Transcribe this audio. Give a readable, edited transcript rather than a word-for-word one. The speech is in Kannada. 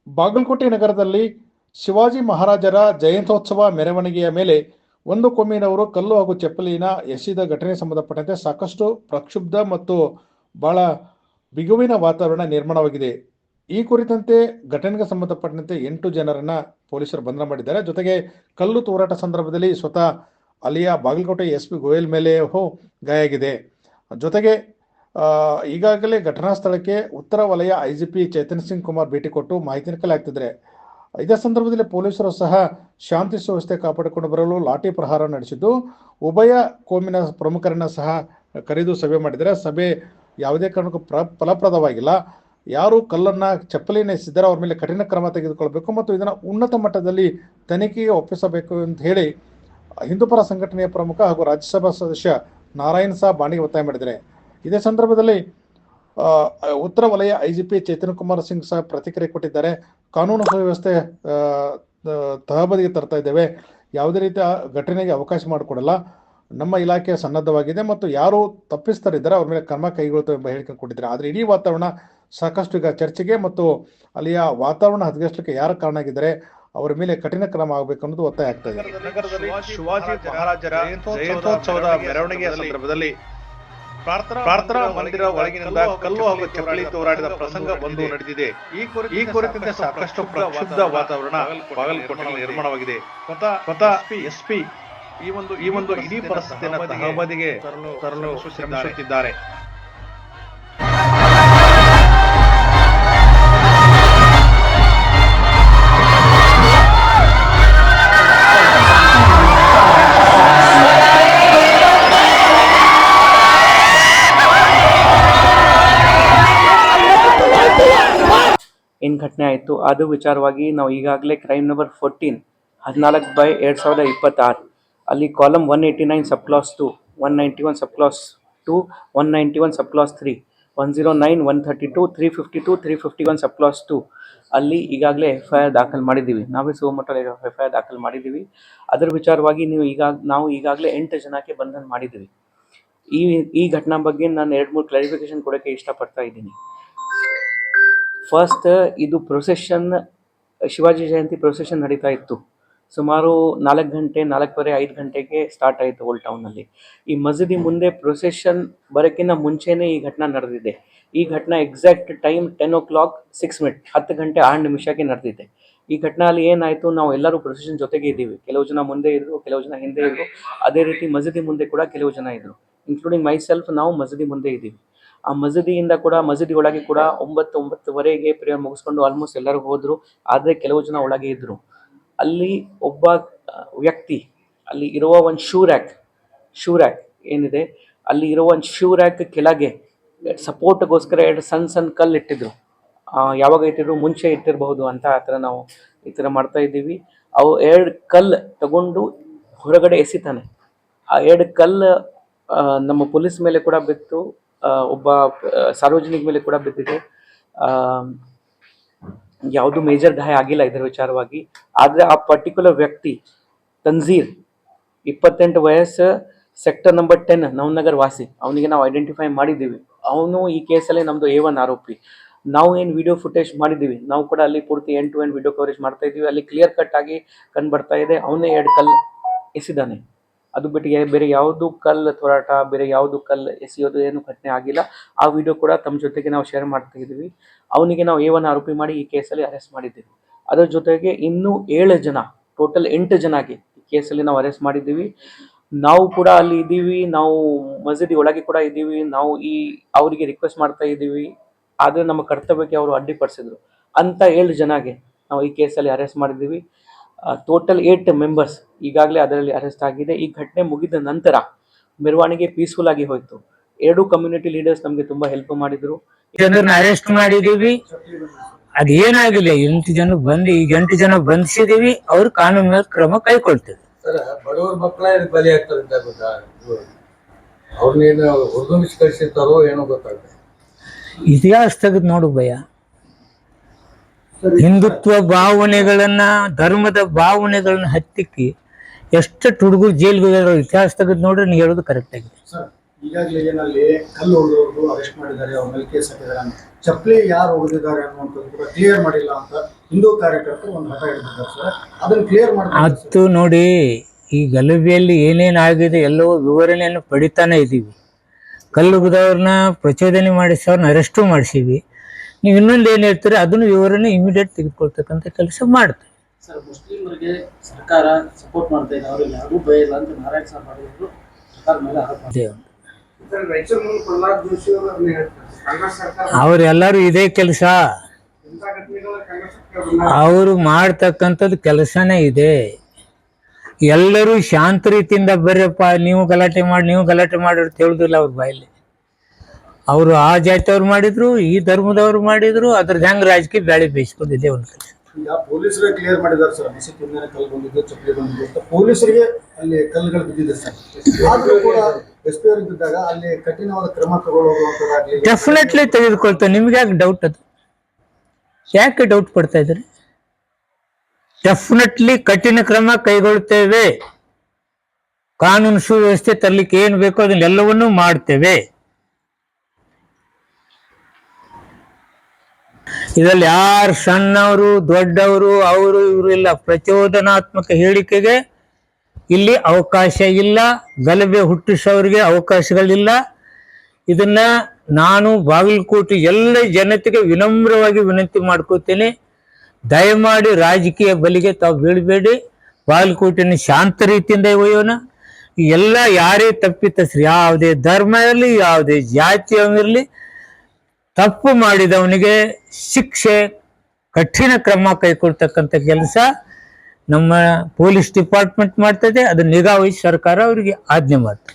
ಬಾಗಲಕೋಟೆ ನಗರದಲ್ಲಿ ಶಿವಾಜಿ ಮಹಾರಾಜರ ಜಯಂತ್ಯೋತ್ಸವ ಮೆರವಣಿಗೆಯ ಮೇಲೆ ಒಂದು ಕೋಮಿನವರು ಕಲ್ಲು ಹಾಗೂ ಚಪ್ಪಲಿನ ಎಸೆದ ಘಟನೆ ಸಂಬಂಧಪಟ್ಟಂತೆ ಸಾಕಷ್ಟು ಪ್ರಕ್ಷುಬ್ಧ ಮತ್ತು ಬಹಳ ಬಿಗುವಿನ ವಾತಾವರಣ ನಿರ್ಮಾಣವಾಗಿದೆ. ಈ ಕುರಿತಂತೆ ಘಟನೆಗೆ ಸಂಬಂಧಪಟ್ಟಂತೆ 8 ಜನರನ್ನ ಪೊಲೀಸರು ಬಂಧನ ಮಾಡಿದ್ದಾರೆ. ಜೊತೆಗೆ ಕಲ್ಲು ತೂರಾಟ ಸಂದರ್ಭದಲ್ಲಿ ಸ್ವತಃ ಅಲ್ಲಿಯ ಬಾಗಲಕೋಟೆ SP ಗೋಯಲ್ ಮೇಲೆ ಗಾಯ ಆಗಿದೆ. ಜೊತೆಗೆ ಈಗಾಗಲೇ ಘಟನಾ ಸ್ಥಳಕ್ಕೆ ಉತ್ತರ ವಲಯ IGP ಚೇತನ್ ಸಿಂಗ್ ಕುಮಾರ್ ಭೇಟಿ ಕೊಟ್ಟು ಮಾಹಿತಿ ಕಲೆ. ಇದೇ ಸಂದರ್ಭದಲ್ಲಿ ಪೊಲೀಸರು ಸಹ ಶಾಂತಿ ಸುವ್ಯವಸ್ಥೆ ಕಾಪಾಡಿಕೊಂಡು ಬರಲು ಲಾಠಿ ಪ್ರಹಾರ ನಡೆಸಿದ್ದು, ಉಭಯ ಕೋಮಿನ ಪ್ರಮುಖರನ್ನ ಸಹ ಕರೆದು ಸಭೆ ಮಾಡಿದರೆ ಸಭೆ ಯಾವುದೇ ಕಾರಣಕ್ಕೂ ಫಲಪ್ರದವಾಗಿಲ್ಲ. ಯಾರು ಕಲ್ಲನ್ನು ಚಪ್ಪಲಿನ ಎಸೆದಿದ್ದಾರೆ ಅವ್ರ ಮೇಲೆ ಕಠಿಣ ಕ್ರಮ ತೆಗೆದುಕೊಳ್ಳಬೇಕು ಮತ್ತು ಇದನ್ನು ಉನ್ನತ ಮಟ್ಟದಲ್ಲಿ ತನಿಖೆಗೆ ಒಪ್ಪಿಸಬೇಕು ಅಂತ ಹೇಳಿ ಹಿಂದೂಪರ ಸಂಘಟನೆಯ ಪ್ರಮುಖ ಹಾಗೂ ರಾಜ್ಯಸಭಾ ಸದಸ್ಯ ನಾರಾಯಣ್ ಸಾ ಬಾಣಿಗೆ ಒತ್ತಾಯ ಮಾಡಿದ್ದಾರೆ. ಇದೇ ಸಂದರ್ಭದಲ್ಲಿ ಉತ್ತರ ವಲಯ IGP ಚೇತನ್ ಕುಮಾರ್ ಸಿಂಗ್ ಸಹ ಪ್ರತಿಕ್ರಿಯೆ ಕೊಟ್ಟಿದ್ದಾರೆ. ಕಾನೂನು ಸುವ್ಯವಸ್ಥೆ ತಹಬದಿಗೆ ತರ್ತಾ ಇದ್ದೇವೆ, ಯಾವುದೇ ರೀತಿಯ ಘಟನೆಗೆ ಅವಕಾಶ ಮಾಡಿಕೊಡಲ್ಲ, ನಮ್ಮ ಇಲಾಖೆ ಸನ್ನದ್ಧವಾಗಿದೆ ಮತ್ತು ಯಾರು ತಪ್ಪಿಸ್ತರಿದ್ದಾರೆ ಅವ್ರ ಮೇಲೆ ಕ್ರಮ ಕೈಗೊಳ್ಳುತ್ತವೆ ಎಂಬ ಹೇಳಿಕೆ ಕೊಟ್ಟಿದ್ದಾರೆ. ಆದರೆ ಇಡೀ ವಾತಾವರಣ ಸಾಕಷ್ಟು ಈಗ ಚರ್ಚೆಗೆ ಮತ್ತು ಅಲ್ಲಿಯ ವಾತಾವರಣ ಹದಗೆಸಲಿಕ್ಕೆ ಯಾರು ಕಾರಣ ಆಗಿದ್ದಾರೆ ಅವರ ಮೇಲೆ ಕಠಿಣ ಕ್ರಮ ಆಗಬೇಕು ಅನ್ನೋದು ಒತ್ತಾಯ ಆಗ್ತಾ ಇದೆ. ಶಿವಾಜಿ ಮಹಾರಾಜರ ಜಯಂತ್ಯೋತ್ಸವದ ಮೆರವಣಿಗೆಯ ಸಂದರ್ಭದಲ್ಲಿ ಪ್ರಾರ್ಥನಾ ಮಂದಿರ ಒಳಗಿನಿಂದ ಕಲ್ಲು ಹಾಗೂ ಚಪ್ಪಲಿ ತೂರಾಟದ ಪ್ರಸಂಗ ಒಂದು ನಡೆದಿದೆ. ಈ ಕುರಿತಂತೆ ಸಾಕಷ್ಟು ಪ್ರಕ್ಷುಬ್ಧ ವಾತಾವರಣ ಬಾಗಲಕೋಟೆಯಲ್ಲಿ ನಿರ್ಮಾಣವಾಗಿದೆ. ಸ್ವತಃ SP ಈ ಒಂದು ಇಡೀ ಪರಿಸ್ಥಿತಿಯನ್ನು ತಹಬದಿಗೆ ತರಲು ಶ್ರಮಿಸುತ್ತಿದ್ದಾರೆ. ಏನು ಘಟನೆ ಆಯಿತು ಅದು ವಿಚಾರವಾಗಿ ನಾವು ಈಗಾಗಲೇ ಕ್ರೈಮ್ ನಂಬರ್ 14/2026 ಅಲ್ಲಿ ಕಾಲಮ್ 189 ಸಬ್ ಕ್ಲಾಸ್ 2, 191 ಸಬ್ ಕ್ಲಾಸ್ 2, 191 ಸಬ್ ಕ್ಲಾಸ್ 3, 109, 132, 352, 351 ಸಬ್ ಕ್ಲಾಸ್ 2 ಅಲ್ಲಿ ಈಗಾಗಲೇ FIR ದಾಖಲು ಮಾಡಿದ್ದೀವಿ. ನಾವೇ ಸುಮೋಟೋ FIR ದಾಖಲು ಮಾಡಿದ್ದೀವಿ. ಅದರ ವಿಚಾರವಾಗಿ ನಾವು ಈಗಾಗಲೇ 8 ಜನಕ್ಕೆ ಬಂಧನ ಮಾಡಿದ್ದೀವಿ. ಈ ಘಟನಾ ಬಗ್ಗೆ ನಾನು 2-3 ಕ್ಲಾರಿಫಿಕೇಶನ್ ಕೊಡೋಕ್ಕೆ ಇಷ್ಟಪಡ್ತಾ ಇದ್ದೀನಿ. ಫಸ್ಟ್, ಇದು ಪ್ರೊಸೆಷನ್ ಶಿವಾಜಿ ಜಯಂತಿ ಪ್ರೊಸೆಷನ್ ನಡೀತಾ ಇತ್ತು. ಸುಮಾರು 4 ಗಂಟೆ 4:15 ಗಂಟೆಗೆ ಸ್ಟಾರ್ಟ್ ಆಯಿತು ಓಲ್ಡ್ ಟೌನಲ್ಲಿ. ಈ ಮಸೀದಿ ಮುಂದೆ ಪ್ರೊಸೆಷನ್ ಬರೋಕ್ಕಿಂತ ಮುಂಚೆನೇ ಈ ಘಟನೆ ನಡೆದಿದೆ. ಈ ಘಟನೆ ಎಕ್ಸಾಕ್ಟ್ ಟೈಮ್ 10:06 10 ಗಂಟೆ 6 ನಿಮಿಷಕ್ಕೆ ನಡೆದಿದೆ. ಈ ಘಟನೆಯಲ್ಲಿ ಏನಾಯಿತು, ನಾವು ಎಲ್ಲರೂ ಪ್ರೊಸೆಷನ್ ಜೊತೆಗೆ ಇದ್ದೀವಿ. ಕೆಲವು ಜನ ಮುಂದೆ ಇದ್ದರು, ಕೆಲವು ಜನ ಹಿಂದೆ ಇದ್ದರು. ಅದೇ ರೀತಿ ಮಸೀದಿ ಮುಂದೆ ಕೂಡ ಕೆಲವು ಜನ ಇದ್ದರು, ಇನ್ಕ್ಲೂಡಿಂಗ್ ಮೈಸೆಲ್ಫ್. ನಾವು ಮಸೀದಿ ಮುಂದೆ ಇದ್ದೀವಿ. ಆ ಮಸೀದಿಯಿಂದ ಕೂಡ ಮಸೀದಿ ಒಳಗೆ ಕೂಡ 9:09 ಪ್ರೇಯರ್ ಮುಗಿಸ್ಕೊಂಡು ಆಲ್ಮೋಸ್ಟ್ ಎಲ್ಲರೂ ಹೋದರು. ಆದರೆ ಕೆಲವು ಜನ ಒಳಗೆ ಇದ್ದರು. ಅಲ್ಲಿ ಒಬ್ಬ ವ್ಯಕ್ತಿ, ಅಲ್ಲಿ ಇರುವ ಒಂದು ಶೂ ರ್ಯಾಕ್ ಏನಿದೆ, ಅಲ್ಲಿ ಇರುವ ಒಂದು ಶೂ ರ್ಯಾಕ್ ಕೆಳಗೆ ಸಪೋರ್ಟ್ಗೋಸ್ಕರ 2 ಸಣ್ಣ ಕಲ್ಲು ಇಟ್ಟಿದ್ರು. ಯಾವಾಗ ಇಟ್ಟಿದ್ರು, ಮುಂಚೆ ಇಟ್ಟಿರಬಹುದು ಅಂತ ಆ ಥರ ನಾವು ಈ ಥರ ಮಾಡ್ತಾ ಇದ್ದೀವಿ. ಅವು 2 ಕಲ್ಲು ತಗೊಂಡು ಹೊರಗಡೆ ಎಸಿತಾನೆ. ಆ 2 ಕಲ್ಲು ನಮ್ಮ ಪೊಲೀಸ್ ಮೇಲೆ ಕೂಡ ಬಿತ್ತು, ಒಬ್ಬ ಸಾರ್ವಜನಿಕ ಮೇಲೆ ಕೂಡ ಬಿದ್ದಿದೆ. ಯಾವುದು ಮೇಜರ್ ಗಾಯ ಆಗಿಲ್ಲ ಇದರ ವಿಚಾರವಾಗಿ. ಆದರೆ ಆ ಪರ್ಟಿಕ್ಯುಲರ್ ವ್ಯಕ್ತಿ ತನ್ಜೀರ್, 28 ವಯಸ್ಸು, ಸೆಕ್ಟರ್ ನಂಬರ್ 10 ನವನಗರ್ ವಾಸಿ. ಅವನಿಗೆ ನಾವು ಐಡೆಂಟಿಫೈ ಮಾಡಿದ್ದೀವಿ. ಅವನು ಈ ಕೇಸಲ್ಲಿ ನಮ್ಮದು A1 ಆರೋಪಿ. ನಾವು ಏನು ವಿಡಿಯೋ ಫುಟೇಜ್ ಮಾಡಿದ್ದೀವಿ, ನಾವು ಕೂಡ ಅಲ್ಲಿ ಪೂರ್ತಿ end to end video coverage ಮಾಡ್ತಾ ಇದ್ದೀವಿ. ಅಲ್ಲಿ ಕ್ಲಿಯರ್ ಕಟ್ ಆಗಿ ಕಂಡು ಬರ್ತಾ ಇದೆ, ಅವನೇ 2 ಕಲ್ಲು ಎಸಿದಾನೆ. ಅದು ಬಿಟ್ಟು ಬೇರೆ ಯಾವುದು ಕಲ್ಲು ತೂರಾಟ, ಬೇರೆ ಯಾವುದು ಕಲ್ಲು ಎಸೆಯೋದು ಏನು ಘಟನೆ ಆಗಿಲ್ಲ. ಆ ವಿಡಿಯೋ ಕೂಡ ತಮ್ಮ ಜೊತೆಗೆ ನಾವು ಶೇರ್ ಮಾಡ್ತಾ ಇದ್ದೀವಿ. ಅವನಿಗೆ ನಾವು A1 ಆರೋಪಿ ಮಾಡಿ ಈ ಕೇಸಲ್ಲಿ ಅರೆಸ್ಟ್ ಮಾಡಿದ್ದೀವಿ. ಅದರ ಜೊತೆಗೆ ಇನ್ನೂ 7 ಜನ, ಟೋಟಲ್ 8 ಜನಕ್ಕೆ ಈ ಕೇಸಲ್ಲಿ ನಾವು ಅರೆಸ್ಟ್ ಮಾಡಿದ್ದೀವಿ. ನಾವು ಕೂಡ ಅಲ್ಲಿ ಇದ್ದೀವಿ, ನಾವು ಮಸೀದಿ ಒಳಗೆ ಕೂಡ ಇದ್ದೀವಿ. ನಾವು ಅವರಿಗೆ ರಿಕ್ವೆಸ್ಟ್ ಮಾಡ್ತಾ ಇದ್ದೀವಿ, ಆದರೆ ನಮ್ಮ ಕರ್ತವ್ಯಕ್ಕೆ ಅವರು ಅಡ್ಡಿಪಡಿಸಿದ್ರು ಅಂತ 7 ಜನಗೆ ನಾವು ಈ ಕೇಸಲ್ಲಿ ಅರೆಸ್ಟ್ ಮಾಡಿದ್ದೀವಿ. ಟೋಟಲ್ 8 ಮೆಂಬರ್ಸ್ ಈಗಾಗಲೇ ಅದರಲ್ಲಿ ಅರೆಸ್ಟ್ ಆಗಿದೆ. ಈ ಘಟನೆ ಮುಗಿದ ನಂತರ ಮೆರವಣಿಗೆ ಪೀಸ್ಫುಲ್ ಆಗಿ ಹೋಯಿತು. 2 ಕಮ್ಯುನಿಟಿ ಲೀಡರ್ಸ್ ನಮಗೆ ತುಂಬಾ ಹೆಲ್ಪ್ ಮಾಡಿದ್ರು. ಜನರನ್ನ ಅರೆಸ್ಟ್ ಮಾಡಿದೀವಿ. ಅದೇನಾಗಿಲ್ಲ, 8 ಜನ ಬಂದು ಈಗ 8 ಜನ ಬಂಧಿಸಿದೀವಿ. ಅವ್ರು ಕಾನೂನಿನ ಕ್ರಮ ಕೈಗೊಳ್ತೇವೆ. ಬಡವರ ಮಕ್ಕಳ ಬಲಿ ಆಗ್ತಾರೆ ಅಂತ ಗೊತ್ತಾ? ಅವ್ರನ್ನೇನು ಹುರ್ದುಂಬಿಸಿ ಕಳಿಸಿರ್ತಾರೋ ಏನೋ ಗೊತ್ತಾಗ್ತದೆ. ಇತಿಹಾಸ ತೆಗೆದು ನೋಡು ಭಯ. ಹಿಂದುತ್ವ ಭಾವನೆಗಳನ್ನ, ಧರ್ಮದ ಭಾವನೆಗಳನ್ನ ಹತ್ತಿಕ್ಕಿ ಎಷ್ಟು ಹುಡುಗರು ಜೈಲ್ಗೆ ಇತಿಹಾಸ ತೆಗೆದು ನೋಡ್ರೆ ನೀವು ಹೇಳೋದು ಕರೆಕ್ಟ್ ಆಗಿದೆ. ಈಗಾಗಲೇ ಏನಲ್ಲಿ ಕಲ್ಲು ಹೊಡೆದವ್ರದ್ದು ಅರೆಸ್ಟ್ ಮಾಡಿದ್ದಾರೆ, ಅವ್ರ ಮೇಲೆ ಕೇಸ್ ಹಾಕಿದ್ದಾರೆ. ಚಪ್ಪಲಿ ಯಾರು ಹೊಡೆದಿದ್ದಾರೆ ಅನ್ನುವಂಥದ್ದು ಕೂಡ ಕ್ಲಿಯರ್ ಮಾಡಿಲ್ಲ ಅಂತ ಹಿಂದೂ ಕಾರ್ಯಕರ್ತರು ಒಂದು ಹಠ ಹಿಡಿದಿದ್ದಾರೆ ಸರ್, ಅದನ್ನ ಕ್ಲಿಯರ್ ಮಾಡ್ತಾರೆ ಅದು ನೋಡಿ, ಈ ಗಲಭೆಯಲ್ಲಿ ಏನೇನಾಗಿದೆ ಎಲ್ಲವೂ ವಿವರಣೆಯನ್ನು ಪಡಿತಾನೆ ಇದ್ದೀವಿ. ಕಲ್ಲುಗಿದವ್ರನ್ನ ಪ್ರಚೋದನೆ ಮಾಡಿಸೋರ್ನ ಅರೆಸ್ಟು ಮಾಡಿಸೀವಿ. ನೀವು ಇನ್ನೊಂದು ಏನು ಹೇಳ್ತೀರಿ ಅದನ್ನು ವಿವರಣೆ ಇಮಿಡಿಯೇಟ್ ತೆಗೆದುಕೊಳ್ತಕ್ಕಂಥ ಕೆಲಸ ಮಾಡ್ತೀವಿ. ಸರ್, ಮುಸ್ಲಿಮರಿಗೆ ಸರ್ಕಾರ ಸಪೋರ್ಟ್ ಮಾಡ್ತಾ ಇದೆ, ಅವ್ರಿಗೆ ಯಾರಿಗೂ ಭಯ ಇಲ್ಲ ಅಂತ ನಾರಾಯಣ ಸ್ವಾಮಿ ಮಾಡಿದ್ರು ಸರ್ಕಾರ ಮೇಲೆ ಆರೋಪ ಮಾಡಿದ್ರು. ಅವರೆಲ್ಲರೂ ಇದೇ ಕೆಲಸ, ಅವರು ಮಾಡ್ತಕ್ಕಂಥದ್ದು ಕೆಲಸನೇ ಇದೆ. ಎಲ್ಲರೂ ಶಾಂತ ರೀತಿಯಿಂದ ಬರ್ರಪ್ಪ, ನೀವು ಗಲಾಟೆ ಮಾಡಿ ಅಂತ ಹೇಳುದಿಲ್ಲ ಅವ್ರ ಬಾಯಲ್ಲಿ. ಅವರು ಆ ಜಾತಿಯವ್ರು ಮಾಡಿದ್ರು, ಈ ಧರ್ಮದವ್ರು ಮಾಡಿದ್ರು, ಅದ್ರದ್ದು ಹೆಂಗ್ ರಾಜಕೀಯ ಬ್ಯಾಳಿ ಬೇಯಿಸ್ಕೊಂಡಿದೆ ಒಂದು ಕೆಲಸ. ಈಗ ಪೊಲೀಸರೇ ಕ್ಲಿಯರ್ ಮಾಡಿದ್ದಾರೆ ಸರ್, ಮಸೀದಿ ಮೇಲೆ ಕಲ್ಲು ಬಂದಿದ್ದು, ಚಪ್ಪಲಿ ಬಂದಿದ್ದು, ಪೊಲೀಸರಿಗೆ ಅಲ್ಲಿ ಕಲ್ಲುಗಳು ಬಿದ್ದಿದೆ ಸರ್. ಆದ್ರೂ ಕೂಡ SP ಅವ್ರಿಗೆ ಬಿದ್ದಾಗ ಅಲ್ಲಿ ಕಠಿಣವಾದ ಕ್ರಮ ತಗೊಳ್ಳುವಂತದ್ದಾಗಲಿ ಡೆಫಿನೆಟ್ಲಿ ತೆಗೆದುಕೊಳ್ತಾರೆ. ನಿಮ್ಗೆ ಯಾಕೆ ಡೌಟ್? ಅದು ಯಾಕೆ ಡೌಟ್ ಪಡ್ತಾ ಇದ್ರಿ? ಡೆಫಿನೆಟ್ಲಿ ಕಠಿಣ ಕ್ರಮ ಕೈಗೊಳ್ತೇವೆ. ಕಾನೂನು ಸುವ್ಯವಸ್ಥೆ ತರಲಿಕ್ಕೆ ಏನ್ ಬೇಕೋ ಅದನ್ನೆಲ್ಲವನ್ನೂ ಮಾಡ್ತೇವೆ. ಇದರಲ್ಲಿ ಯಾರು ಸಣ್ಣವರು ದೊಡ್ಡವರು ಅವರು ಇವರು ಇಲ್ಲ. ಪ್ರಚೋದನಾತ್ಮಕ ಹೇಳಿಕೆಗೆ ಇಲ್ಲಿ ಅವಕಾಶ ಇಲ್ಲ. ಗಲಭೆ ಹುಟ್ಟಿಸೋರಿಗೆ ಅವಕಾಶಗಳಿಲ್ಲ. ಇದನ್ನ ನಾನು ಬಾಗಲಕೋಟೆ ಎಲ್ಲ ಜನತೆಗೆ ವಿನಮ್ರವಾಗಿ ವಿನಂತಿ ಮಾಡ್ಕೋತೇನೆ, ದಯಮಾಡಿ ರಾಜಕೀಯ ಬಲಿಗೆ ತಾವು ಬೀಳಬೇಡಿ. ಬಾಗಲಕೋಟೆನ ಶಾಂತ ರೀತಿಯಿಂದ ಒಯ್ಯೋಣ. ಎಲ್ಲ ಯಾರೇ ತಪ್ಪಿತಸ್ರು, ಯಾವುದೇ ಧರ್ಮ ಇರಲಿ, ಯಾವುದೇ ಜಾತಿ ಇರಲಿ, ತಪ್ಪು ಮಾಡಿದವನಿಗೆ ಶಿಕ್ಷೆ, ಕಠಿಣ ಕ್ರಮ ಕೈಗೊಳ್ತಕ್ಕಂಥ ಕೆಲಸ ನಮ್ಮ ಪೊಲೀಸ್ ಡಿಪಾರ್ಟ್ಮೆಂಟ್ ಮಾಡ್ತದೆ. ಅದು ನಿಗಾ ವಹಿಸಿ ಸರ್ಕಾರ ಅವರಿಗೆ ಆಜ್ಞೆ ಮಾಡ್ತದೆ.